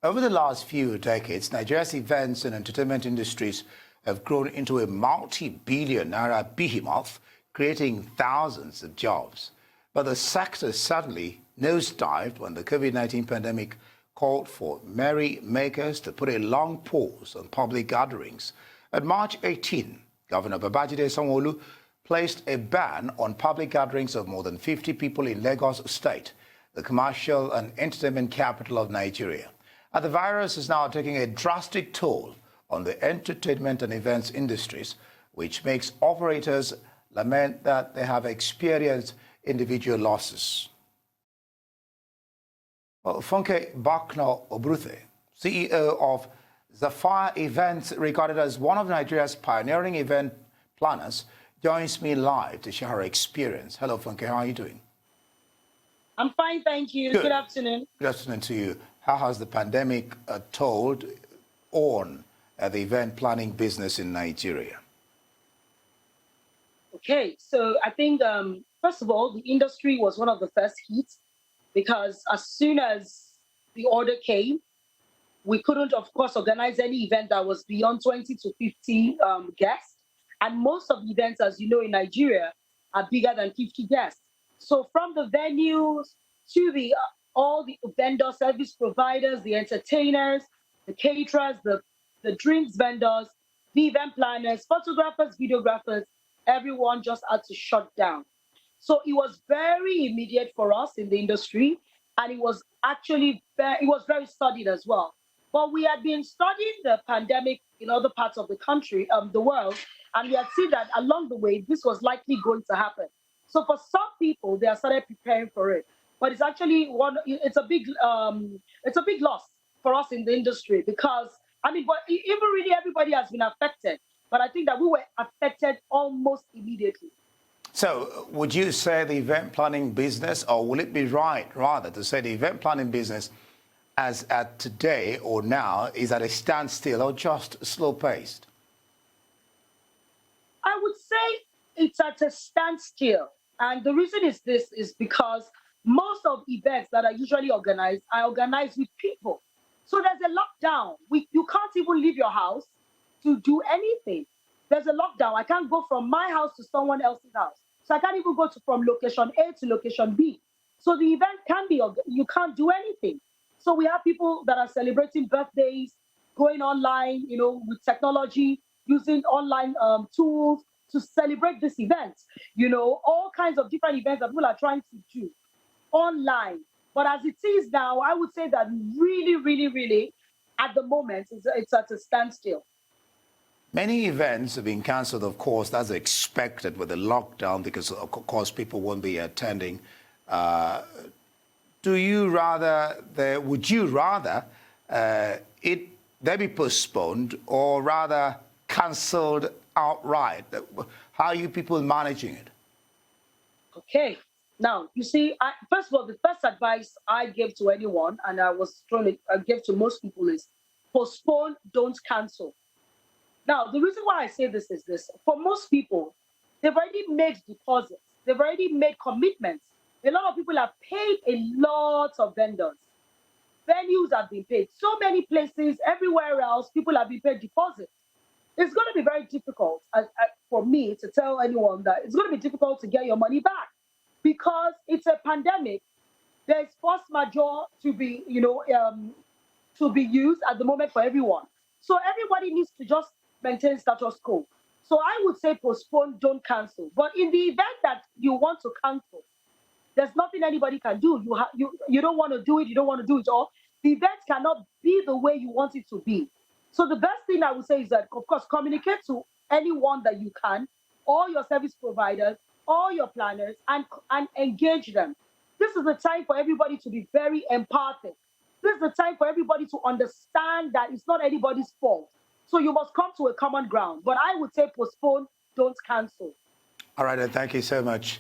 Over the last few decades, Nigeria's events and entertainment industries have grown into a multi-billion naira behemoth, creating thousands of jobs. But the sector suddenly nosedived when the COVID-19 pandemic called for merry makers to put a long pause on public gatherings. On March 18, Governor Babajide Sanwo-Olu placed a ban on public gatherings of more than 50 people in Lagos State, the commercial and entertainment capital of Nigeria. And the virus is now taking a drastic toll on the entertainment and events industries, which makes operators lament that they have experienced individual losses. Well, Funke Bucknor-Obruthe, CEO of Zapphaire Events, regarded as one of Nigeria's pioneering event planners, joins me live to share her experience. Hello, Funke. How are you doing? I'm fine, thank you. Good afternoon. Good afternoon to you. How has the pandemic told on the event planning business in Nigeria? Okay, so I think, first of all, the industry was one of the first hit because as soon as the order came, we couldn't, of course, organize any event that was beyond 20 to 50 guests. And most of the events, as you know, in Nigeria are bigger than 50 guests. So from the venues to the all the vendor service providers, the entertainers, the caterers, the drinks vendors, the event planners, photographers, videographers, everyone just had to shut down. So it was very immediate for us in the industry, and it was actually very studied as well. But we had been studying the pandemic in other parts of the country, the world, and we had seen that along the way, this was likely going to happen. So for some people, they have started preparing for it. But it's actually it's a big loss for us in the industry because, I mean, but even really everybody has been affected. But I think that we were affected almost immediately. So would you say the event planning business, or will it be right, rather, to say the event planning business as at today or now is at a standstill or just slow-paced? I would say it's at a standstill. And the reason is because most of events that are usually organized are organized with people. So there's a lockdown. You can't even leave your house to do anything. There's a lockdown. I can't go from my house to someone else's house. So I can't even go from location A to location B. So the event you can't do anything. So we have people that are celebrating birthdays, going online, with technology, using online tools to celebrate this event. All kinds of different events that people are trying to do online. But as it is now, I would say that really, really, really, at the moment, it's at a standstill. Many events have been cancelled, of course, that's expected with the lockdown because, of course, people won't be attending. Would you rather they be postponed or rather cancelled outright? How are you people managing it? Okay. Now, you see, first of all, the first advice I gave to anyone, and I gave to most people, is postpone, don't cancel. Now, the reason why I say this is this. For most people, they've already made deposits. They've already made commitments. A lot of people have paid a lot of vendors. Venues have been paid. So many places, everywhere else, people have been paid deposits. It's going to be very difficult for me to tell anyone that it's going to be difficult to get your money back because it's a pandemic. There's force majeure to be used at the moment for everyone. So everybody needs to just maintain status quo. So I would say postpone, don't cancel. But in the event that you want to cancel, there's nothing anybody can do. You don't want to do it. You don't want to do it all. The event cannot be the way you want it to be. So the best thing I would say is that, of course, communicate to anyone that you can, all your service providers, all your planners, and engage them. This is the time for everybody to be very empathic. This is the time for everybody to understand that it's not anybody's fault. So you must come to a common ground. But I would say postpone, don't cancel. All right, thank you so much.